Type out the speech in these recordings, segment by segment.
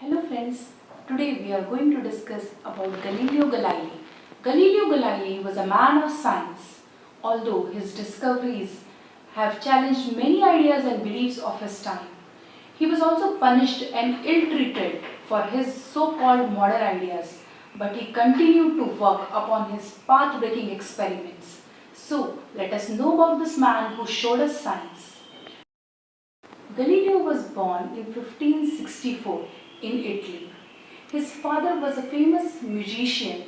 Hello friends, today we are going to discuss about Galileo Galilei. Galileo Galilei was a man of science. Although his discoveries have challenged many ideas and beliefs of his time, he was also punished and ill-treated for his so-called modern ideas, but he continued to work upon his path-breaking experiments. So, let us know about this man who showed us science. Galileo was born in 1564 in Italy. His father was a famous musician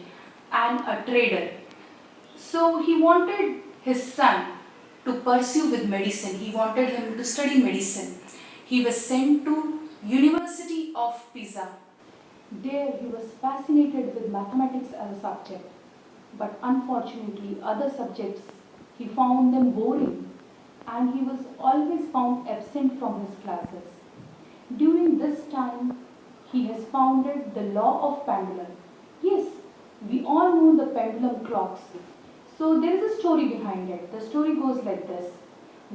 and a trader. So he wanted his son to pursue with medicine. He wanted him to study medicine. He was sent to University of Pisa. There he was fascinated with mathematics as a subject. But unfortunately other subjects he found them boring and he was always found absent from his classes. During this time, he has founded the law of pendulum. Yes, we all know the pendulum clocks. So there is a story behind it. The story goes like this.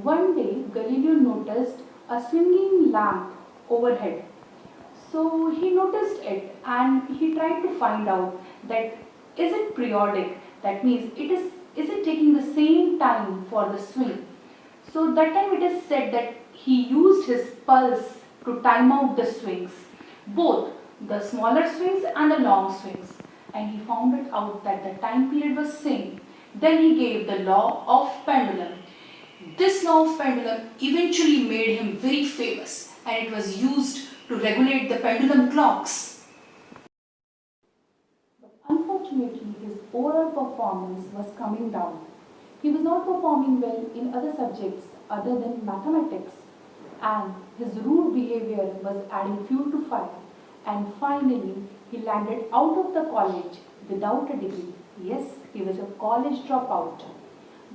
One day, Galileo noticed a swinging lamp overhead. So he noticed it and he tried to find out that is it periodic? That means is it taking the same time for the swing? So that time it is said that he used his pulse to time out the swings, both the smaller swings and the long swings, and he found it out that the time period was same. Then he gave the law of pendulum. This law of pendulum eventually made him very famous and it was used to regulate the pendulum clocks. But unfortunately his overall performance was coming down. He was not performing well in other subjects other than mathematics, and his rude behavior was adding fuel to fire, and finally he landed out of the college without a degree. Yes, he was a college dropout.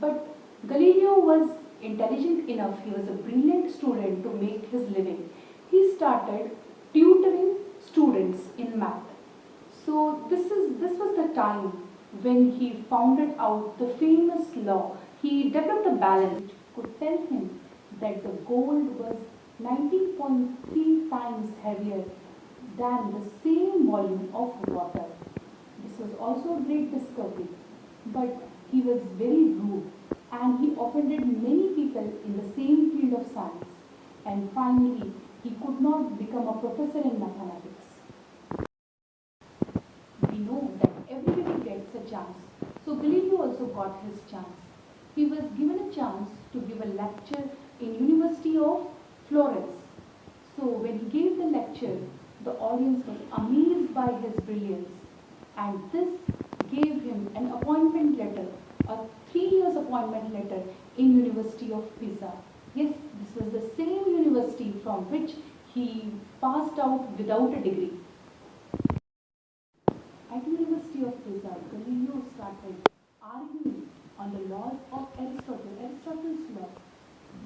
But Galileo was intelligent enough, he was a brilliant student to make his living. He started tutoring students in math. So this was the time when he founded out the famous law. He developed a balance which could tell him that the gold was 19.3 times heavier than the same volume of water. This was also a great discovery, but he was very rude and he offended many people in the same field of science, and finally he could not become a professor in mathematics. We know that everybody gets a chance. So Galileo also got his chance. He was given a chance to give a lecture in University of Florence. So when he gave the lecture, the audience was amazed by his brilliance, and this gave him an appointment letter, a 3 years appointment letter in University of Pisa. Yes, this was the same university from which he passed out without a degree. At University of Pisa, Galileo started arguing on the laws of Aristotle, Aristotle's law.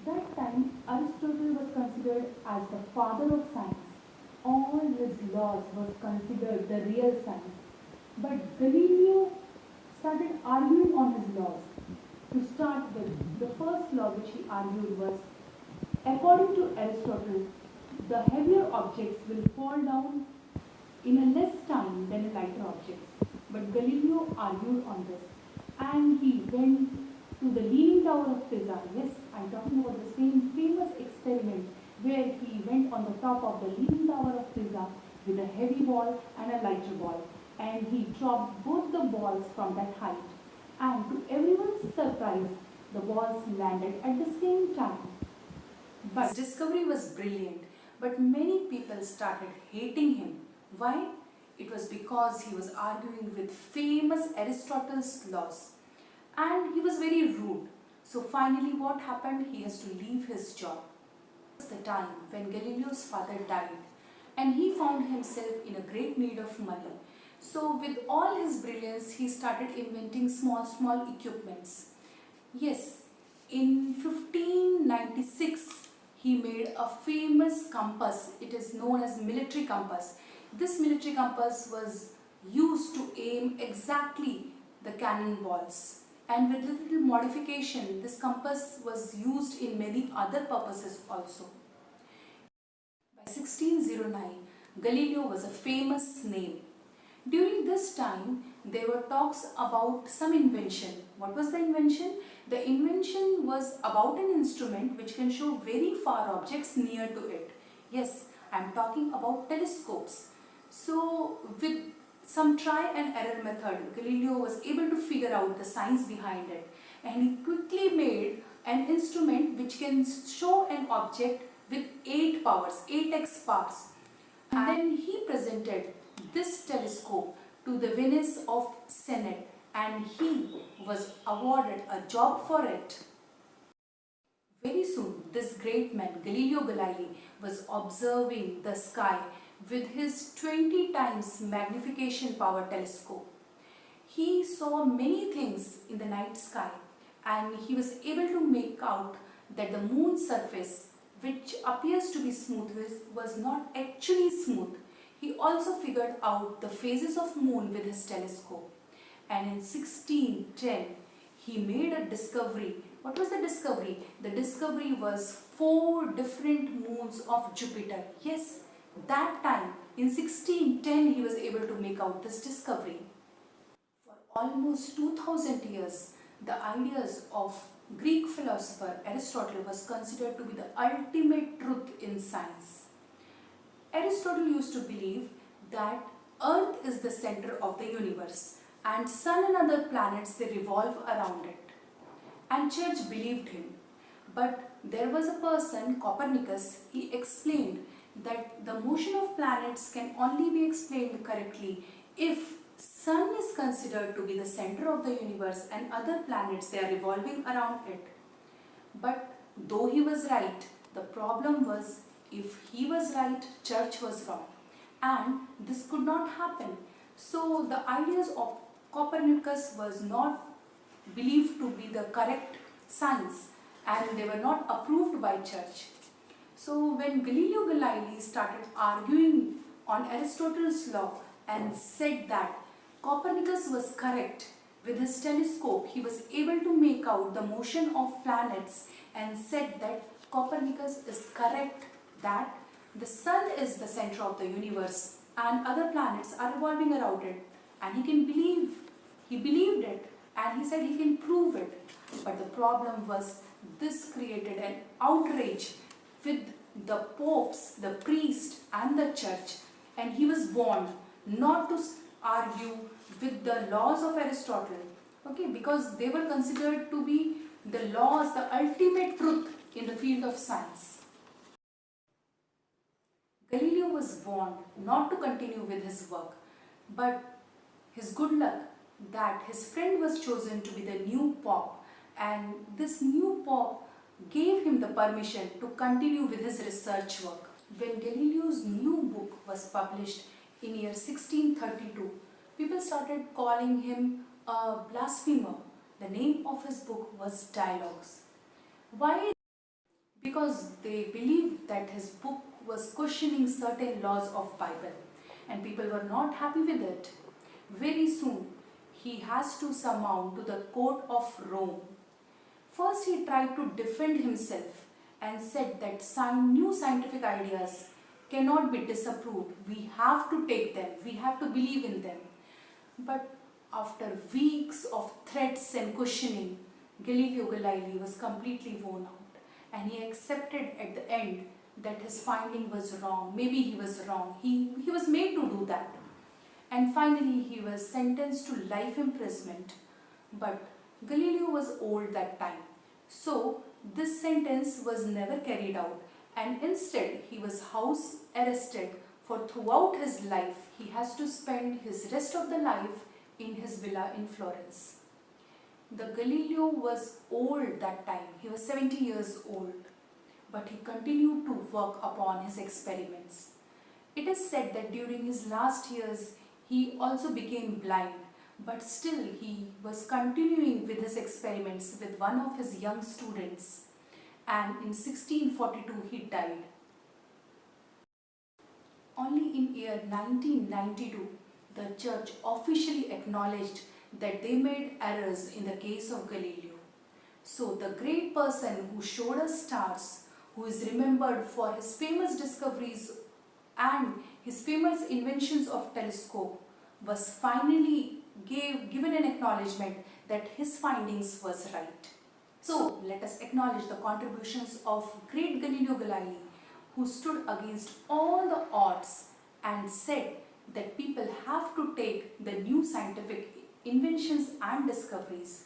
That time, Aristotle was considered as the father of science. All his laws was considered the real science. But Galileo started arguing on his laws. To start with, the first law which he argued was, according to Aristotle, the heavier objects will fall down in a less time than a lighter objects. But Galileo argued on this, and he went to the Leaning Tower of Pisa. Yes, I'm talking about the same famous experiment where he went on the top of the Leaning Tower of Pisa with a heavy ball and a lighter ball, and he dropped both the balls from that height, and to everyone's surprise, the balls landed at the same time. But his discovery was brilliant, but many people started hating him. Why? It was because he was arguing with famous Aristotle's laws and he was very rude. So finally what happened? He has to leave his job. It was the time when Galileo's father died and he found himself in a great need of money. So with all his brilliance, he started inventing small equipments. Yes, in 1596, he made a famous compass. It is known as military compass. This military compass was used to aim exactly the cannonballs, and with little modification this compass was used in many other purposes also. By 1609, Galileo was a famous name. During this time, there were talks about some invention. What was the invention? The invention was about an instrument which can show very far objects near to it. Yes, I am talking about telescopes. So, with some try and error method, Galileo was able to figure out the science behind it, and he quickly made an instrument which can show an object with 8 powers, 8x powers. And then he presented this telescope to the Venice of Senate, and he was awarded a job for it. Very soon, this great man, Galileo Galilei, was observing the sky with his 20 times magnification power telescope. He saw many things in the night sky, and he was able to make out that the moon's surface, which appears to be smooth, was not actually smooth. He also figured out the phases of moon with his telescope. And in 1610, he made a discovery. What was the discovery? The discovery was 4 different moons of Jupiter. Yes, that time, in 1610, he was able to make out this discovery. For almost 2000 years, the ideas of Greek philosopher Aristotle was considered to be the ultimate truth in science. Aristotle used to believe that Earth is the center of the universe and Sun and other planets, they revolve around it. And Church believed him. But there was a person, Copernicus, he explained that the motion of planets can only be explained correctly if Sun is considered to be the center of the universe and other planets, they are revolving around it. But though he was right, the problem was if he was right, Church was wrong. And this could not happen. So the ideas of Copernicus was not believed to be the correct science, and they were not approved by Church. So when Galileo Galilei started arguing on Aristotle's law and said that Copernicus was correct, with his telescope he was able to make out the motion of planets and said that Copernicus is correct, that the Sun is the center of the universe and other planets are revolving around it, and he believed it, and he said he can prove it. But the problem was this created an outrage with the popes, the priest and the Church, and he was warned not to argue with the laws of Aristotle, okay, because they were considered to be the laws, the ultimate truth in the field of science. Galileo was warned not to continue with his work, but his good luck that his friend was chosen to be the new pope, and this new pope gave him the permission to continue with his research work. When Galileo's new book was published in year 1632, people started calling him a blasphemer. The name of his book was Dialogues. Why? Because they believed that his book was questioning certain laws of Bible, and people were not happy with it. Very soon, he has to summon to the court of Rome. First, he tried to defend himself and said that new scientific ideas cannot be disapproved. We have to take them. We have to believe in them. But after weeks of threats and questioning, Galileo Galilei was completely worn out, and he accepted at the end that his finding was wrong. Maybe he was wrong. He was made to do that. And finally, he was sentenced to life imprisonment. But Galileo was old that time. So, this sentence was never carried out, and instead he was house arrested for throughout his life. He has to spend his rest of the life in his villa in Florence. The Galileo was old that time. He was 70 years old. But he continued to work upon his experiments. It is said that during his last years, he also became blind, but still he was continuing with his experiments with one of his young students, and in 1642 he died. Only in year 1992, the Church officially acknowledged that they made errors in the case of Galileo. So the great person who showed us stars, who is remembered for his famous discoveries and his famous inventions of telescope was finally given an acknowledgement that his findings was right. So let us acknowledge the contributions of great Galileo Galilei, who stood against all the odds and said that people have to take the new scientific inventions and discoveries.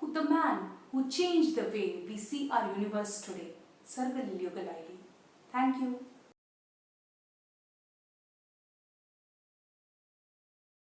The man who changed the way we see our universe today, Sir Galileo Galilei. Thank you.